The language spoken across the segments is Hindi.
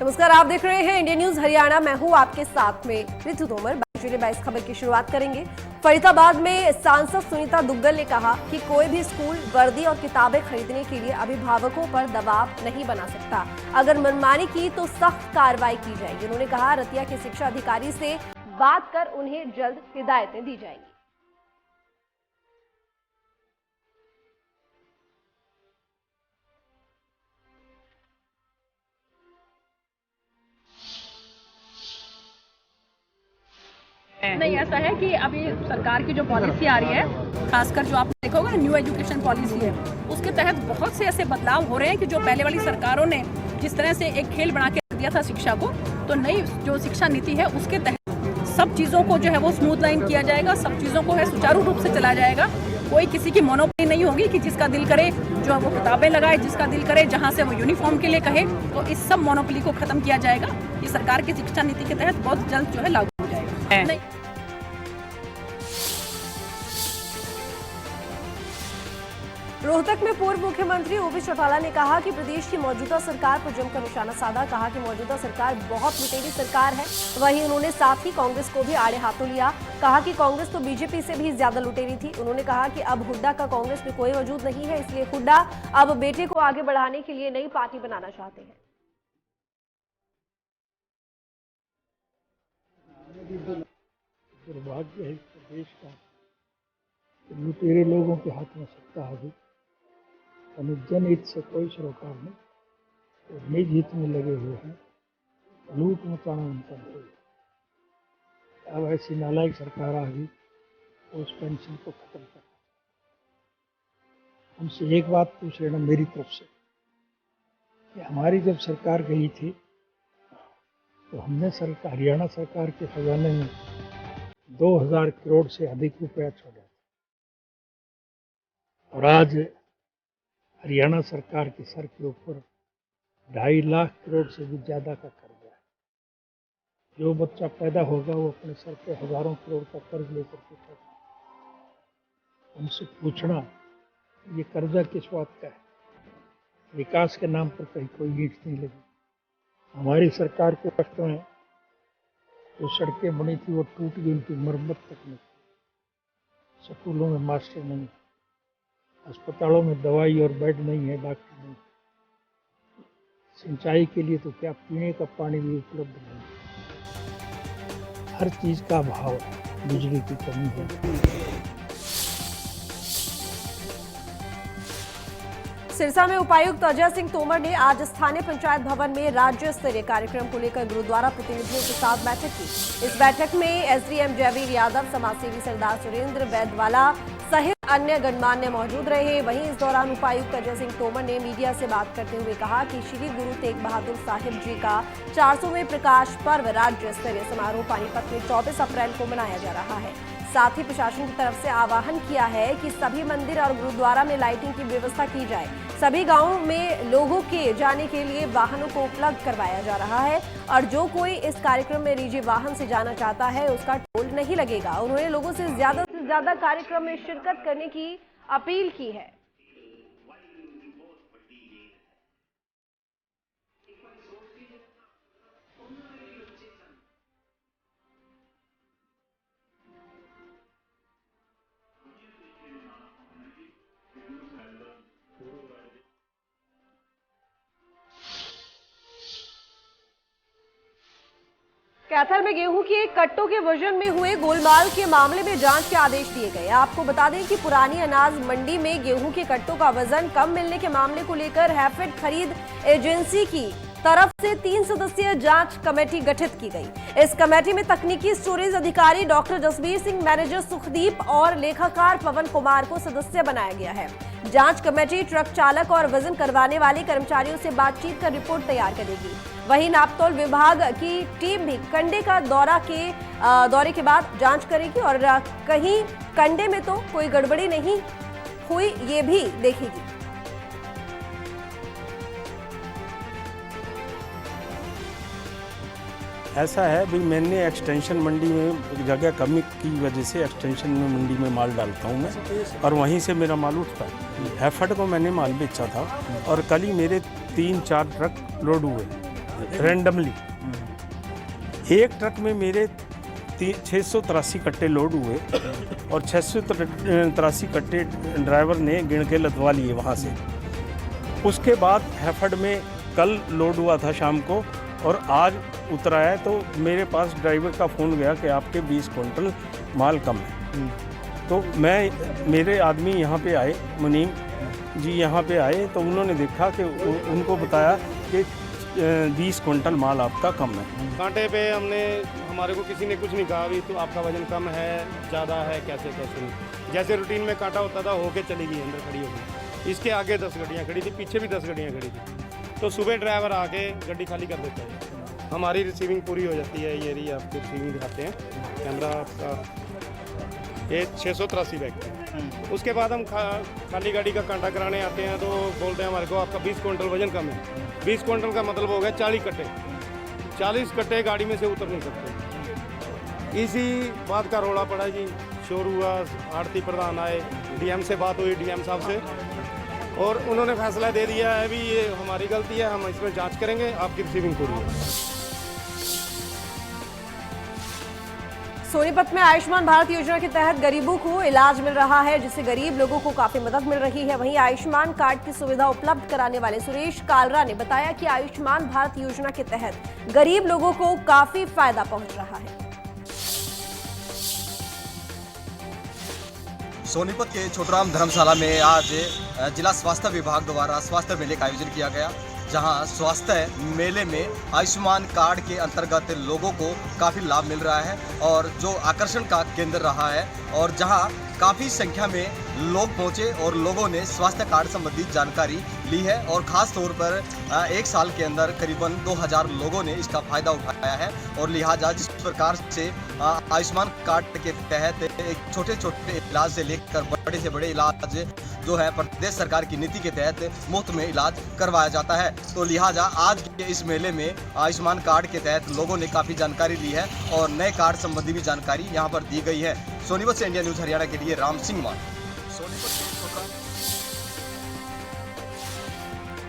नमस्कार, आप देख रहे हैं इंडिया न्यूज हरियाणा। मैं हूं आपके साथ में ऋतु तोमर। 22 खबर की शुरुआत करेंगे। फरीदाबाद में सांसद सुनीता दुग्गल ने कहा कि कोई भी स्कूल वर्दी और किताबें खरीदने के लिए अभिभावकों पर दबाव नहीं बना सकता। अगर मनमानी की तो सख्त कार्रवाई की जाएगी। उन्होंने कहा रतिया के शिक्षा अधिकारी से बात कर उन्हें जल्द हिदायतें दी जाएंगी। नहीं, ऐसा है कि अभी सरकार की जो पॉलिसी आ रही है, खासकर जो आप देखोगे ना न्यू एजुकेशन पॉलिसी है, उसके तहत बहुत से ऐसे बदलाव हो रहे हैं कि जो पहले वाली सरकारों ने जिस तरह से एक खेल बना के दिया था शिक्षा को, तो नई जो शिक्षा नीति है उसके तहत सब चीज़ों को जो है वो स्मूथ लाइन किया जाएगा, सब चीज़ों को है सुचारू रूप से चलाया जाएगा। कोई किसी की मोनोपोली नहीं होगी कि जिसका दिल करे जो है वो किताबें लगाए, जिसका दिल करे जहाँ से वो यूनिफॉर्म के लिए कहे, तो इस सब मोनोपोली को खत्म किया जाएगा। ये सरकार की शिक्षा नीति के तहत बहुत जल्द जो है लागू हो जाएगा। रोहतक में पूर्व मुख्यमंत्री ओपी चौटाला ने कहा कि प्रदेश की मौजूदा सरकार पर जमकर निशाना साधा। कहा कि मौजूदा सरकार बहुत लुटेरी सरकार है। वहीं उन्होंने साथ ही कांग्रेस को भी आड़े हाथों लिया। कहा कि कांग्रेस तो बीजेपी से भी ज्यादा लुटेरी थी। उन्होंने कहा कि अब हुड्डा का कांग्रेस में कोई वजूद नहीं है, इसलिए हुड्डा अब बेटे को आगे बढ़ाने के लिए नई पार्टी बनाना चाहते हैं। दुर्भाग्य है प्रदेश का, लुटेरे लोगों के हाथ में सत्ता आ गई। जनहित से कोई सरोकार नहीं, तो निज हित में लगे हुए हैं, लूट मचाना उनका है। अब ऐसी नालायक सरकार आ गई, उस पेंशन को खत्म कर। हमसे एक बात पूछ लेना मेरी तरफ से कि हमारी जब सरकार गई थी तो हमने हरियाणा सरकार के खजाने में 2000 करोड़ से अधिक रुपया छोड़ा और आज हरियाणा सरकार के सर के ऊपर 2.5 लाख करोड़ से भी ज्यादा का कर्जा है। जो बच्चा पैदा होगा वो अपने सर पे हजारों करोड़ का कर्ज लेकर के पैदा। हमसे पूछना ये कर्जा किस बात का है? विकास के नाम पर कहीं कोई ईंट नहीं लगी। हमारी सरकार के वक्त में जो सड़कें बनी थी वो टूट गई, उनकी मरम्मत तक नहीं। स्कूलों में मास्टर नहीं, अस्पतालों में दवाई और बेड नहीं है, डॉक्टर नहीं। सिंचाई के लिए तो क्या पीने का पानी भी उपलब्ध नहीं। हर चीज का अभाव है, बिजली की कमी है। सिरसा में उपायुक्त अजय सिंह तोमर ने आज स्थानीय पंचायत भवन में राज्य स्तरीय कार्यक्रम को लेकर गुरुद्वारा प्रतिनिधियों के साथ बैठक की। इस बैठक में एसडीएम जयवीर यादव, समाजसेवी सरदार सुरेंद्र वैदवाला सहित अन्य गणमान्य मौजूद रहे। वहीं इस दौरान उपायुक्त अजय सिंह तोमर ने मीडिया से बात करते हुए कहा कि श्री गुरु तेग बहादुर साहिब जी का 400वें प्रकाश पर्व राज्य स्तरीय समारोह पानीपत में 24 अप्रैल को मनाया जा रहा है। साथ ही प्रशासन की तरफ से आह्वान किया है कि सभी मंदिर और गुरुद्वारा में लाइटिंग की व्यवस्था की जाए। सभी गांवों में लोगों के जाने के लिए वाहनों को उपलब्ध करवाया जा रहा है और जो कोई इस कार्यक्रम में निजी वाहन से जाना चाहता है उसका टोल नहीं लगेगा। उन्होंने लोगों से ज्यादा कार्यक्रम में शिरकत करने की अपील की है। कैथल में गेहूं के कट्टों के वजन में हुए गोलमाल के मामले में जांच के आदेश दिए गए। आपको बता दें कि पुरानी अनाज मंडी में गेहूं के कट्टों का वजन कम मिलने के मामले को लेकर हैफेड खरीद एजेंसी की तरफ से 3 सदस्यीय जांच कमेटी गठित की गई। इस कमेटी में तकनीकी स्टोरेज अधिकारी डॉक्टर जसबीर सिंह, मैनेजर सुखदीप और लेखाकार पवन कुमार को सदस्य बनाया गया है। जांच कमेटी ट्रक चालक और वजन करवाने वाले कर्मचारियों से बातचीत कर रिपोर्ट तैयार करेगी। वहीं नापतोल विभाग की टीम भी कंडे का दौरे के बाद जांच करेगी और कहीं कंडे में तो कोई गड़बड़ी नहीं हुई ये भी देखेगी। ऐसा है भाई, मैंने एक्सटेंशन मंडी में जगह कमी की वजह से एक्सटेंशन में मंडी में माल डालता हूँ मैं, और वहीं से मेरा माल उठता है। हैफेड को मैंने माल बेचा था और कल ही मेरे 3-4 ट्रक लोड हुए रैंडमली। एक ट्रक में मेरे 683 कट्टे लोड हुए और 683 कट्टे ड्राइवर ने गिन के लदवा लिए वहाँ से। उसके बाद हैफर्ड में कल लोड हुआ था शाम को और आज उतरा है, तो मेरे पास ड्राइवर का फ़ोन गया कि आपके 20 क्विंटल माल कम है। तो मेरे आदमी यहाँ पे आए, मुनीम जी यहाँ पे आए, तो उन्होंने देखा कि उनको बताया कि 20 क्विंटल माल आपका कम है। कांटे पे हमारे को किसी ने कुछ नहीं कहा अभी तो आपका वजन कम है, ज़्यादा है, कैसे नहीं। जैसे रूटीन में कांटा होता था होके चली गई, अंदर खड़ी हो गई। इसके आगे 10 गाड़ियाँ खड़ी थी, पीछे भी 10 गाड़ियाँ खड़ी थी। तो सुबह ड्राइवर आके गाड़ी खाली कर देता है, हमारी रिसीविंग पूरी हो जाती है। ये रही आपकी रिसीविंग दिखाते हैं कैमरा आपका, ये 683 बैग थे। उसके बाद हम खाली गाड़ी का कांटा कराने आते हैं तो बोलते हैं हमारे को आपका 20 क्विंटल वजन कम है। 20 क्विंटल का मतलब हो गया 40 कट्टे। 40 कट्टे गाड़ी में से उतर नहीं सकते। इसी बात का रोड़ा पड़ा जी, शोर हुआ, आड़ती प्रधान आए, डीएम से बात हुई डीएम साहब से, और उन्होंने फैसला दे दिया है अभी ये हमारी गलती है, हम इसमें जांच करेंगे, आपकी रिसीविंग पूरी है। सोनीपत में आयुष्मान भारत योजना के तहत गरीबों को इलाज मिल रहा है, जिससे गरीब लोगों को काफी मदद मिल रही है। वहीं आयुष्मान कार्ड की सुविधा उपलब्ध कराने वाले सुरेश कालरा ने बताया कि आयुष्मान भारत योजना के तहत गरीब लोगों को काफी फायदा पहुंच रहा है। सोनीपत के छोटराम धर्मशाला में आज जिला स्वास्थ्य विभाग द्वारा स्वास्थ्य मेले का आयोजन किया गया, जहां स्वास्थ्य मेले में आयुष्मान कार्ड के अंतर्गत लोगों को काफ़ी लाभ मिल रहा है और जो आकर्षण का केंद्र रहा है, और जहां काफ़ी संख्या में लोग पहुंचे और लोगों ने स्वास्थ्य कार्ड संबंधी जानकारी ली है। और ख़ास तौर पर एक साल के अंदर करीबन 2000 लोगों ने इसका फ़ायदा उठाया है। और लिहाजा जिस प्रकार से आयुष्मान कार्ड के तहत एक छोटे छोटे इलाज से लेकर बड़े से बड़े इलाज जो है प्रदेश सरकार की नीति के तहत मुफ्त में इलाज करवाया जाता है, तो लिहाजा आज के इस मेले में आयुष्मान कार्ड के तहत लोगों ने काफ़ी जानकारी ली है और नए कार्ड संबंधी भी जानकारी यहाँ पर दी गई है। सोनीपत से इंडिया न्यूज़ हरियाणा के लिए राम सिंह मान।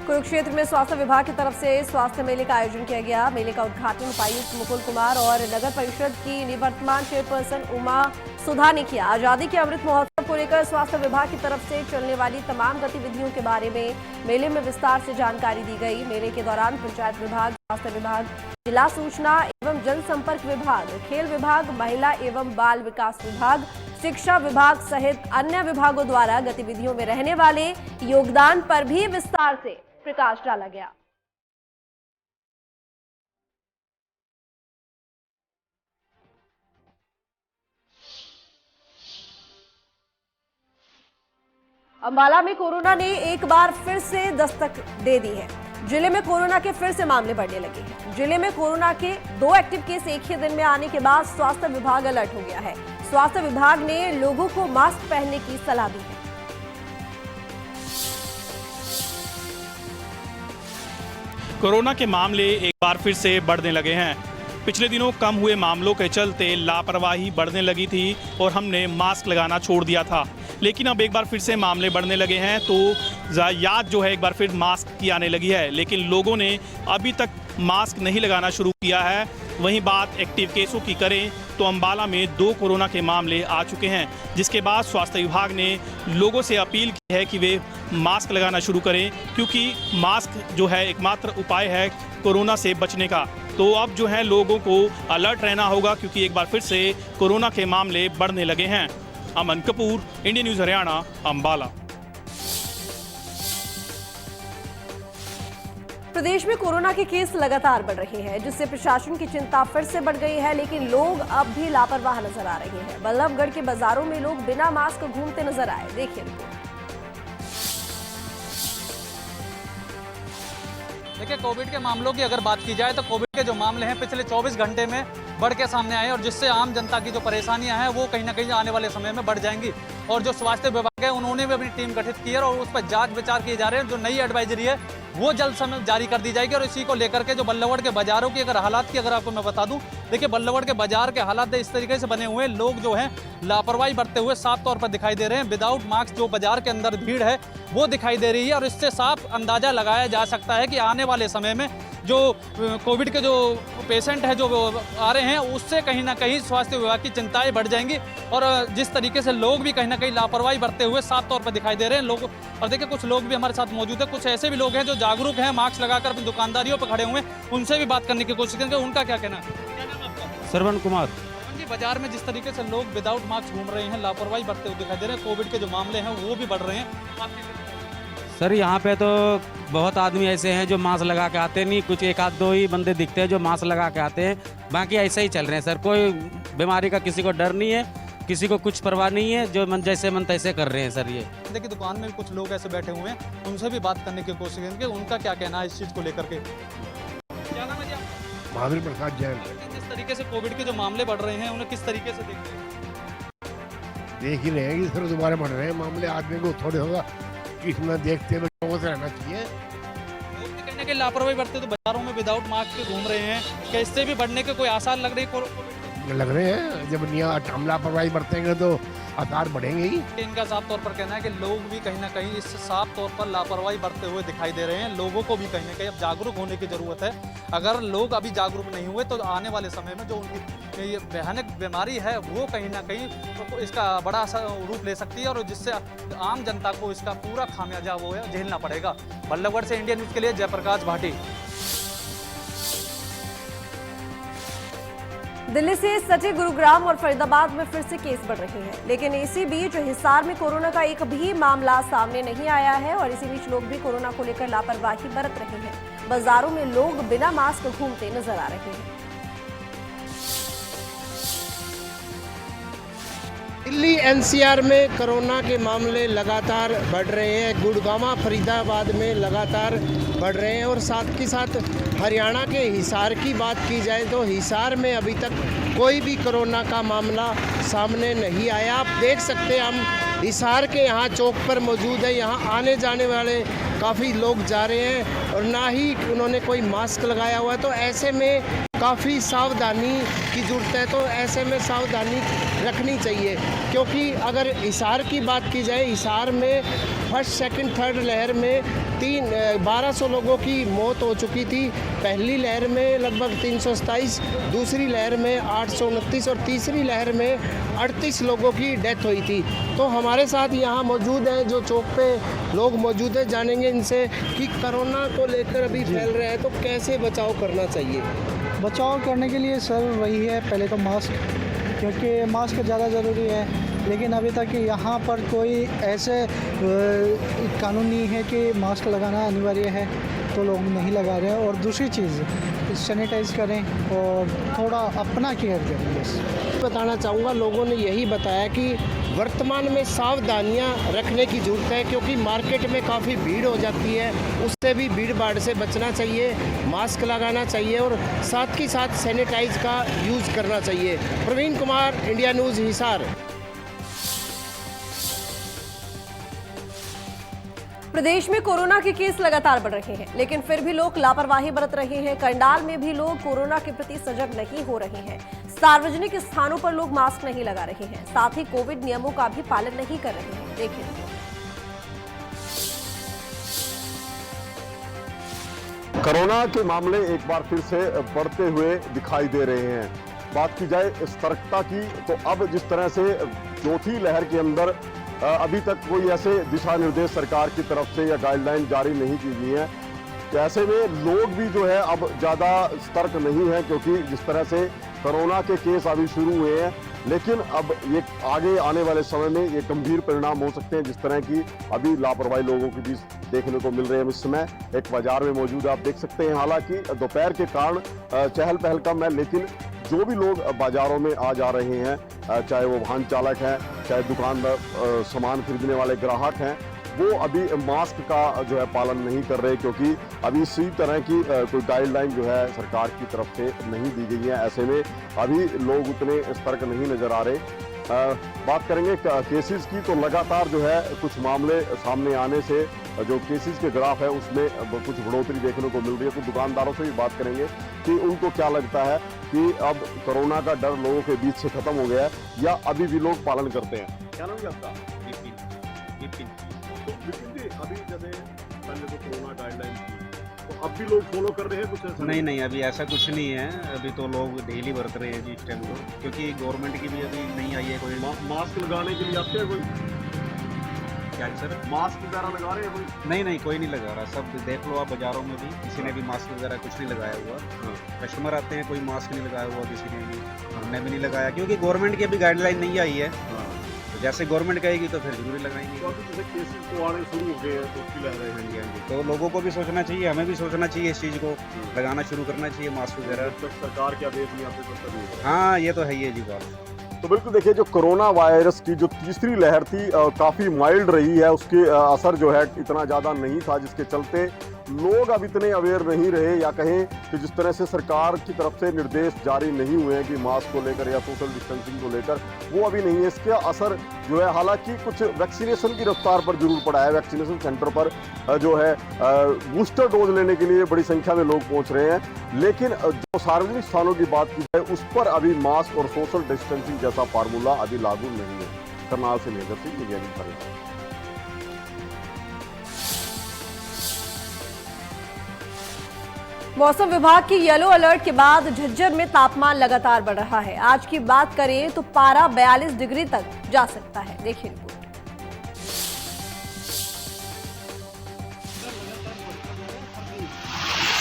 कुरुक्षेत्र में स्वास्थ्य विभाग की तरफ से स्वास्थ्य मेले का आयोजन किया गया। मेले का उद्घाटन उपायुक्त मुकुल कुमार और नगर परिषद की निवर्तमान चेयरपर्सन उमा सुधा ने किया। आजादी के अमृत महोत्सव को लेकर स्वास्थ्य विभाग की तरफ से चलने वाली तमाम गतिविधियों के बारे में मेले में विस्तार से जानकारी दी गई। मेले के दौरान पंचायत विभाग, स्वास्थ्य विभाग, जिला सूचना एवं जनसंपर्क विभाग, खेल विभाग, महिला एवं बाल विकास विभाग, शिक्षा विभाग सहित अन्य विभागों द्वारा गतिविधियों में रहने वाले योगदान पर भी विस्तार से प्रकाश डाला गया। अंबाला में कोरोना ने एक बार फिर से दस्तक दे दी है। जिले में कोरोना के फिर से मामले बढ़ने लगे हैं। जिले में कोरोना के 2 एक्टिव केस एक ही दिन में आने के बाद स्वास्थ्य विभाग अलर्ट हो गया है। स्वास्थ्य विभाग ने लोगों को मास्क पहनने की सलाह दी है। कोरोना के मामले एक बार फिर से बढ़ने लगे हैं। पिछले दिनों कम हुए मामलों के चलते लापरवाही बढ़ने लगी थी और हमने मास्क लगाना छोड़ दिया था, लेकिन अब एक बार फिर से मामले बढ़ने लगे हैं तो याद जो है एक बार फिर मास्क की आने लगी है, लेकिन लोगों ने अभी तक मास्क नहीं लगाना शुरू किया है। वहीं बात एक्टिव केसों की करें तो अंबाला में 2 कोरोना के मामले आ चुके हैं, जिसके बाद स्वास्थ्य विभाग ने लोगों से अपील की है कि वे मास्क लगाना शुरू करें, क्योंकि मास्क जो है एकमात्र उपाय है कोरोना से बचने का। तो अब जो है लोगों को अलर्ट रहना होगा, क्योंकि एक बार फिर से कोरोना के मामले बढ़ने लगे हैं। अमन कपूर, इंडिया न्यूज़ हरियाणा, अंबाला। प्रदेश में कोरोना के केस लगातार बढ़ रहे हैं, जिससे प्रशासन की चिंता फिर से बढ़ गई है, लेकिन लोग अब भी लापरवाह नजर आ रहे हैं। बल्लभगढ़ के बाजारों में लोग बिना मास्क घूमते नजर आए। देखिए रिपोर्ट। देखिए, कोविड के मामलों की अगर बात की जाए तो कोविड के जो मामले हैं पिछले 24 घंटे में बढ़ के सामने आए, और जिससे आम जनता की जो परेशानियां हैं वो कहीं ना कहीं आने वाले समय में बढ़ जाएंगी। और जो स्वास्थ्य विभाग है उन्होंने भी अपनी टीम गठित की है और उस पर जांच विचार किए जा रहे हैं। जो नई एडवाइजरी है वो जल्द समय जारी कर दी जाएगी। और इसी को लेकर के जो बल्लभगढ़ के बाजारों की अगर हालात की अगर आपको मैं बता दूं, देखिए बल्लभगढ़ के बाजार के हालात इस तरीके से बने हुए हैं, लोग जो हैं लापरवाही बरतते हुए साफ तौर पर दिखाई दे रहे हैं। विदाउट मास्क जो बाजार के अंदर भीड़ है वो दिखाई दे रही है, और इससे साफ अंदाजा लगाया जा सकता है कि आने वाले समय में जो कोविड के जो पेशेंट है जो आ रहे हैं उससे कहीं ना कहीं स्वास्थ्य विभाग की चिंताएं बढ़ जाएंगी। और जिस तरीके से लोग भी कहीं ना कहीं लापरवाही बरतते हुए साफ तौर पर दिखाई दे रहे हैं लोग। और देखिए कुछ लोग भी हमारे साथ मौजूद है, कुछ ऐसे भी लोग हैं जो जागरूक हैं, मास्क लगाकर अपनी दुकानदारियों पर खड़े हुए हैं, उनसे भी बात करने की कोशिश करेंगे। उनका क्या कहना है? क्या नाम है आपका? श्रवण कुमार। जी, बाजार में जिस तरीके से लोग विदाउट मास्क घूम रहे हैं, लापरवाही बरतते हुए दिखाई दे रहे हैं, कोविड के जो मामले हैं वो भी बढ़ रहे हैं, आप क्या कहते हैं? सर यहाँ पे तो बहुत आदमी ऐसे हैं जो मास्क लगा के आते नहीं, कुछ एक आध दो ही बंदे दिखते हैं जो मास्क लगा के आते हैं, बाकी ऐसे ही चल रहे हैं सर। कोई बीमारी का किसी को डर नहीं है, किसी को कुछ परवाह नहीं है, जो मन जैसे मन तैसे कर रहे हैं सर। ये देखिए दुकान में भी कुछ लोग ऐसे बैठे हुए हैं, उनसे भी बात करने की कोशिश करेंगे, उनका क्या कहना है इस चीज़ को लेकर के। क्या नाम है जी आपका? महावीर प्रसाद जैन। जिस तरीके से कोविड के जो मामले बढ़ रहे हैं उन्हें किस तरीके से देखते हैं? देख ही रहे हैं कि सर दोबारा बढ़ रहे हैं मामले, आदमी को थोड़े होगा इसमें देखते हुए लोगों से रहना चाहिए। लोग भी कहीं ना कहीं लापरवाही बरतते तो बाजारों में विदाउट मास्क के घूम रहे हैं, क्या इससे भी बढ़ने के कोई आसार लग रहे हैं? लग रहे हैं, जब हम लापरवाही बरतेंगे तो आसार बढ़ेंगे ही। इनका साफ तौर पर कहना है कि लोग भी कहीं ना कहीं इस साफ तौर पर लापरवाही बरतते हुए दिखाई दे रहे हैं। लोगों को भी कहीं ना कहीं अब जागरूक होने की ज़रूरत है। अगर लोग अभी जागरूक नहीं हुए तो आने वाले समय में जो उनकी ये भयानक बीमारी है वो कहीं ना कहीं तो इसका बड़ा रूप ले सकती है और जिससे आम जनता को इसका पूरा खामियाजा वो है झेलना पड़ेगा। बल्लभगढ़ से इंडिया न्यूज़ के लिए जयप्रकाश भाटी। दिल्ली से सटे गुरुग्राम और फरीदाबाद में फिर से केस बढ़ रहे हैं, लेकिन इसी बीच हिसार में कोरोना का एक भी मामला सामने नहीं आया है और इसी बीच लोग भी कोरोना को लेकर लापरवाही बरत रहे हैं। बाजारों में लोग बिना मास्क घूमते नजर आ रहे हैं। दिल्ली एनसीआर में कोरोना के मामले लगातार बढ़ रहे हैं। गुड़गांव फरीदाबाद में लगातार बढ़ रहे हैं और साथ के साथ हरियाणा के हिसार की बात की जाए तो हिसार में अभी तक कोई भी कोरोना का मामला सामने नहीं आया। आप देख सकते हैं हम हिसार के यहाँ चौक पर मौजूद है। यहाँ आने जाने वाले काफ़ी लोग जा रहे हैं और ना ही उन्होंने कोई मास्क लगाया हुआ है, तो ऐसे में काफ़ी सावधानी की ज़रूरत है। तो ऐसे में सावधानी रखनी चाहिए, क्योंकि अगर हिसार की बात की जाए, हिसार में फर्स्ट सेकंड थर्ड लहर में 1200 लोगों की मौत हो चुकी थी। पहली लहर में लगभग 327, दूसरी लहर में 829 और तीसरी लहर में 38 लोगों की डेथ हुई थी। तो हमारे साथ यहाँ मौजूद हैं जो चौक पे लोग मौजूद हैं, जानेंगे इनसे कि कोरोना को लेकर अभी फैल रहा है तो कैसे बचाव करना चाहिए। बचाव करने के लिए सर वही है, पहले तो मास्क, क्योंकि मास्क ज़्यादा ज़रूरी है। लेकिन अभी तक यहाँ पर कोई ऐसे कानून नहीं है कि मास्क लगाना अनिवार्य है, तो लोग नहीं लगा रहे हैं। और दूसरी चीज़ सैनिटाइज करें और थोड़ा अपना केयर करें। बस बताना चाहूँगा, लोगों ने यही बताया कि वर्तमान में सावधानियां रखने की ज़रूरत है, क्योंकि मार्केट में काफ़ी भीड़ हो जाती है, उससे भी भीड़ भाड़ से बचना चाहिए, मास्क लगाना चाहिए और साथ ही साथ सैनिटाइज का यूज़ करना चाहिए। Praveen Kumar, India News, Hisar. प्रदेश में कोरोना के केस लगातार बढ़ रहे हैं, लेकिन फिर भी लोग लापरवाही बरत रहे हैं। करनाल में भी लोग कोरोना के प्रति सजग नहीं हो रहे हैं। सार्वजनिक स्थानों पर लोग मास्क नहीं लगा रहे हैं, साथ ही कोविड नियमों का भी पालन नहीं कर रहे हैं। देखिए, कोरोना के मामले एक बार फिर से बढ़ते हुए दिखाई दे रहे हैं। बात की जाए सतर्कता की, तो अब जिस तरह से चौथी लहर के अंदर अभी तक कोई ऐसे दिशा निर्देश सरकार की तरफ से या गाइडलाइन जारी नहीं की गई है, तो ऐसे में लोग भी जो है अब ज़्यादा सतर्क नहीं है, क्योंकि जिस तरह से कोरोना के केस अभी शुरू हुए हैं, लेकिन अब ये आगे आने वाले समय में ये गंभीर परिणाम हो सकते हैं, जिस तरह की अभी लापरवाही लोगों के बीच देखने को मिल रहे हैं। इस समय एक बाजार में मौजूद आप देख सकते हैं, हालांकि दोपहर के कारण चहल पहल कम है, लेकिन जो भी लोग बाजारों में आ जा रहे हैं, चाहे वो वाहन चालक हैं, चाहे दुकानदार, सामान खरीदने वाले ग्राहक हैं, वो अभी मास्क का जो है पालन नहीं कर रहे, क्योंकि अभी इसी तरह की कोई गाइडलाइन जो है सरकार की तरफ से नहीं दी गई है। ऐसे में अभी लोग उतने सतर्क नहीं नजर आ रहे। बात करेंगे केसेस की, तो लगातार जो है कुछ मामले सामने आने से जो केसेस के ग्राफ है उसमें कुछ बढ़ोतरी देखने को मिल रही है। तो दुकानदारों से भी बात करेंगे कि उनको क्या लगता है कि अब कोरोना का डर लोगों के बीच से खत्म हो गया है या अभी भी लोग पालन करते हैं। क्या नाम है आपका? विपिन। तो विपिन जी, अभी जैसे पहले तो कोरोना गाइडलाइन थी, तो अब भी लोग फॉलो कर रहे हैं कुछ ऐसा? नहीं, अभी ऐसा कुछ नहीं है। अभी तो लोग डेली बरत रहे हैं जी इस टाइम को, क्योंकि गवर्नमेंट की भी अभी नहीं आई है कोई। मास्क लगाने के लिए आते हैं कोई? क्या सर? मास्क वगैरह लगा रहे हैं कोई? नहीं, कोई नहीं लगा रहा। सब देख लो आप बाजारों में भी किसी ने भी मास्क वगैरह कुछ नहीं लगाया हुआ। कस्टमर आते हैं, कोई मास्क नहीं लगाया हुआ किसी ने भी, हमने भी नहीं लगाया, क्योंकि गवर्नमेंट की अभी गाइडलाइन नहीं आई है। तो जैसे गवर्नमेंट कहेगी तो फिर जरूरी लगाएंगे। तो अभी जैसे केसेस तो आने शुरू हो गए हैं तो उसकी लहरें हैं। हाँ जी, तो लोगों को भी सोचना चाहिए, हमें भी सोचना चाहिए, इस चीज़ को लगाना शुरू करना चाहिए मास्क वगैरह। जब तक सरकार के आदेश नहीं आते तब तक नहीं होगा। हाँ, ये तो है ही है जी बात। तो बिल्कुल देखिए, जो कोरोना वायरस की जो तीसरी लहर थी काफ़ी माइल्ड रही है, उसके असर जो है इतना ज़्यादा नहीं था, जिसके चलते लोग अब इतने अवेयर नहीं रहे, या कहें कि जिस तरह से सरकार की तरफ से निर्देश जारी नहीं हुए हैं कि मास्क को लेकर या सोशल डिस्टेंसिंग को लेकर, वो अभी नहीं है। इसका असर जो है, हालांकि कुछ वैक्सीनेशन की रफ्तार पर जरूर पड़ा है। वैक्सीनेशन सेंटर पर जो है बूस्टर डोज लेने के लिए बड़ी संख्या में लोग पहुंच रहे हैं, लेकिन जो सार्वजनिक स्थानों की बात की जाए उस पर अभी मास्क और सोशल डिस्टेंसिंग जैसा फार्मूला अभी लागू नहीं है। करनाल से मेजर सिंह, मीडिया न्यूज़। मौसम विभाग की येलो अलर्ट के बाद झज्जर में तापमान लगातार बढ़ रहा है। आज की बात करें तो पारा 42 डिग्री तक जा सकता है। देखिए रिपोर्ट।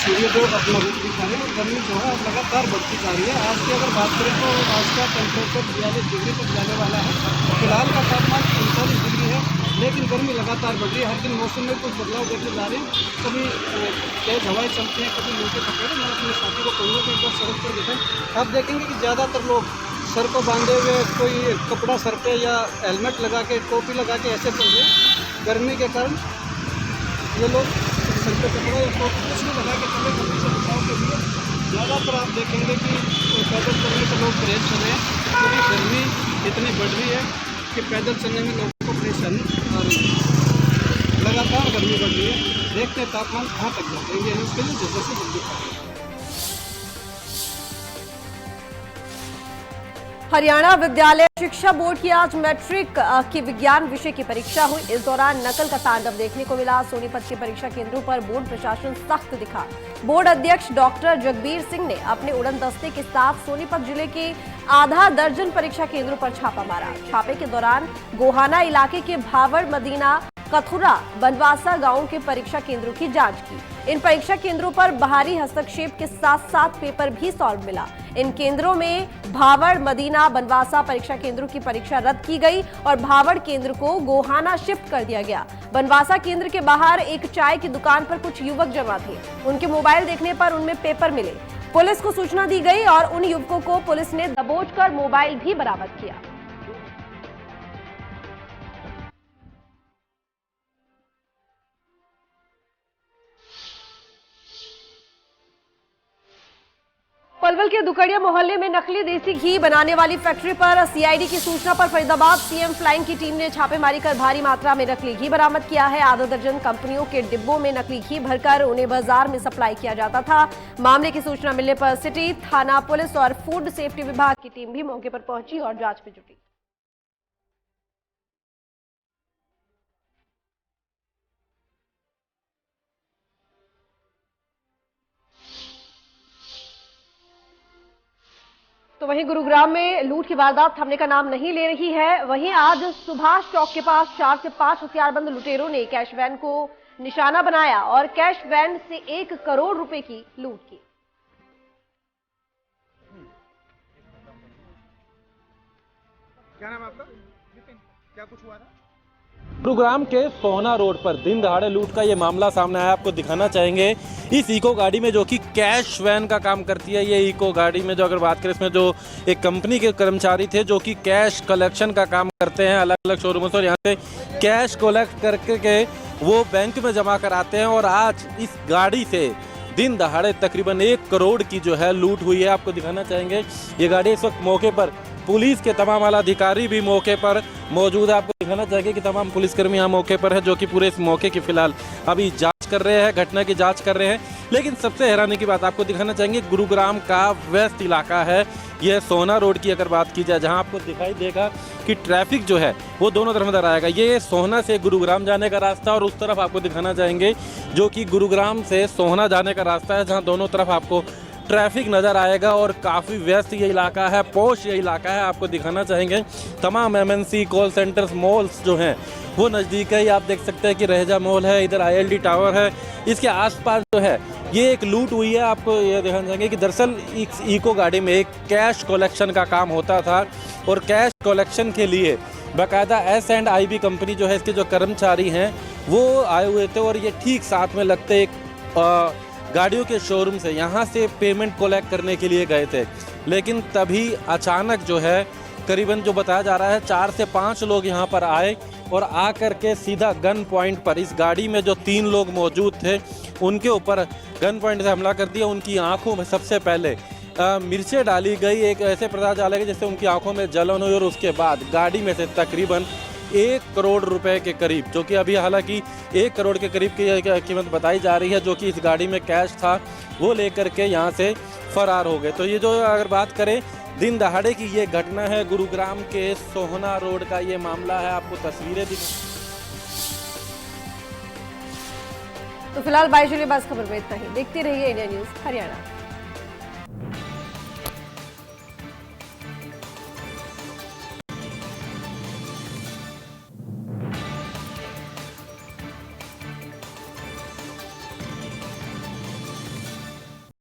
सूर्यदेव अपना रूप दिखा रहे हैं और गर्मी जो है लगातार बढ़ती जा रही है। आज की अगर बात करें तो आज का टेम्परेचर 42 डिग्री तक जाने वाला है। फिलहाल का तापमान 39 डिग्री है, लेकिन गर्मी लगातार बढ़ रही है। हर दिन मौसम में कुछ बदलाव देखे जा रहे हैं। कभी तेज हवाएं चलती हैं, कभी लू के पकड़े। मैं अपने साथी को कहूँगा कि एक बार सड़क पर देखें, आप देखेंगे कि ज़्यादातर लोग सर को बांधे हुए, कोई कपड़ा सर पे या हेलमेट लगा के, टोपी लगा के ऐसे चल रहे हैं। गर्मी के कारण ये लोग सर पे कपड़ा या टोपी कुछ नहीं लगा के चले। गर्मी से बचाव के लिए ज़्यादातर आप देखेंगे कि पैदल चलने से लोग परहेज कर रहे हैं, क्योंकि गर्मी इतनी बढ़ रही है कि पैदल चलने में लोगों को परेशानी आ रही है। लगातार गर्मी बढ़ रही है। देखते हैं तापमान कहाँ तक जाते हैं, उसके लिए जल्दी से जल्दी करें। हरियाणा विद्यालय शिक्षा बोर्ड की आज मैट्रिक की विज्ञान विषय की परीक्षा हुई। इस दौरान नकल का तांडव देखने को मिला। सोनीपत के परीक्षा केंद्रों पर बोर्ड प्रशासन सख्त दिखा। बोर्ड अध्यक्ष डॉक्टर जगबीर सिंह ने अपने उड़न दस्ते के साथ सोनीपत जिले के आधा दर्जन परीक्षा केंद्रों पर छापा मारा। छापे के दौरान गोहाना इलाके के भावड़, मदीना, कथुरा, बनवासा गांव के परीक्षा केंद्रों की जांच की। इन परीक्षा केंद्रों पर बाहरी हस्तक्षेप के साथ साथ पेपर भी सॉल्व मिला। इन केंद्रों में भावड़, मदीना, बनवासा परीक्षा केंद्रों की परीक्षा रद्द की गई और भावड़ केंद्र को गोहाना शिफ्ट कर दिया गया। बनवासा केंद्र के बाहर एक चाय की दुकान पर कुछ युवक जमा थे। उनके मोबाइल देखने पर उनमें पेपर मिले। पुलिस को सूचना दी गई और उन युवकों को पुलिस ने दबोचकर मोबाइल भी बरामद किया। पलवल के दुकड़िया मोहल्ले में नकली देसी घी बनाने वाली फैक्ट्री पर सीआईडी की सूचना पर फरीदाबाद सीएम फ्लाइंग की टीम ने छापेमारी कर भारी मात्रा में नकली घी बरामद किया है। आधा दर्जन कंपनियों के डिब्बों में नकली घी भरकर उन्हें बाजार में सप्लाई किया जाता था। मामले की सूचना मिलने पर सिटी थाना पुलिस और फूड सेफ्टी विभाग की टीम भी मौके पर पहुंची और जांच में जुटी। तो वहीं गुरुग्राम में लूट की वारदात थमने का नाम नहीं ले रही है। वहीं आज सुभाष चौक के पास 4 से 5 हथियारबंद लुटेरों ने कैश वैन को निशाना बनाया और कैश वैन से 1 करोड़ रुपए की लूट की। क्या नाम है आपका? क्या कुछ हुआ था? गुरुग्राम के सोहना रोड पर दिन दहाड़े लूट का ये मामला सामने आया। आपको दिखाना चाहेंगे इस इको गाड़ी में, जो कि कैश वैन का काम करती है। ये इको गाड़ी में जो अगर बात करें, इसमें जो एक कंपनी के कर्मचारी थे जो कि कैश कलेक्शन का काम करते हैं अलग अलग शोरूमों से, और यहाँ से कैश कलेक्ट करके वो बैंक में जमा कराते हैं। और आज इस गाड़ी से दिन दहाड़े तकरीबन 1 करोड़ की जो है लूट हुई है। आपको दिखाना चाहेंगे ये गाड़ी इस वक्त मौके पर, पुलिस के तमाम आला अधिकारी भी मौके पर मौजूद है। आपको दिखाना चाहेंगे कि तमाम पुलिसकर्मी यहाँ मौके पर है, जो कि पूरे इस मौके की फिलहाल अभी जांच कर रहे हैं, घटना की जांच कर रहे हैं। लेकिन सबसे हैरानी की बात आपको दिखाना चाहेंगे, गुरुग्राम का व्यस्त इलाका है। यह सोहना रोड की अगर बात की जाए, जहां आपको दिखाई देगा कि ट्रैफिक जो है वो दोनों तरफ नजर आएगा। ये सोहना से गुरुग्राम जाने का रास्ता, और उस तरफ आपको दिखाना चाहेंगे जो कि गुरुग्राम से सोहना जाने का रास्ता है, जहाँ दोनों तरफ आपको ट्रैफिक नज़र आएगा और काफ़ी व्यस्त ये इलाका है, पॉश ये इलाका है। आपको दिखाना चाहेंगे तमाम MNC कॉल सेंटर्स, मॉल्स जो हैं वो नज़दीक है। आप देख सकते हैं कि रहेजा मॉल है, इधर ILD टावर है, इसके आसपास जो है ये एक लूट हुई है। आपको ये दिखाना चाहेंगे कि दरअसल इस इको गाड़ी में एक कैश कलेक्शन का काम होता था, और कैश कलेक्शन के लिए बाकायदा S&IB कंपनी जो है, इसके जो कर्मचारी हैं वो आए हुए थे, और ये ठीक साथ में लगते एक गाड़ियों के शोरूम से यहाँ से पेमेंट कलेक्ट करने के लिए गए थे। लेकिन तभी अचानक जो है करीबन जो बताया जा रहा है 4 से 5 लोग यहाँ पर आए, और आकर के सीधा गन पॉइंट पर इस गाड़ी में जो 3 लोग मौजूद थे उनके ऊपर गन पॉइंट से हमला कर दिया। उनकी आंखों में सबसे पहले मिर्चें डाली गई, एक ऐसे पदार्थ डाले गए जिससे उनकी आंखों में जलन हुई, और उसके बाद गाड़ी में से तकरीबन 1 करोड़ रुपए के करीब, जो कि अभी हालांकि 1 करोड़ के करीब की कीमत बताई जा रही है, जो कि इस गाड़ी में कैश था, वो लेकर के यहाँ से फरार हो गए। तो ये जो अगर बात करें दिन दहाड़े की ये घटना है, गुरुग्राम के सोहना रोड का ये मामला है। आपको तस्वीरें दिख। तो फिलहाल 22 जुलाई बस खबर में इतना ही। देखते रहिए इंडिया न्यूज हरियाणा।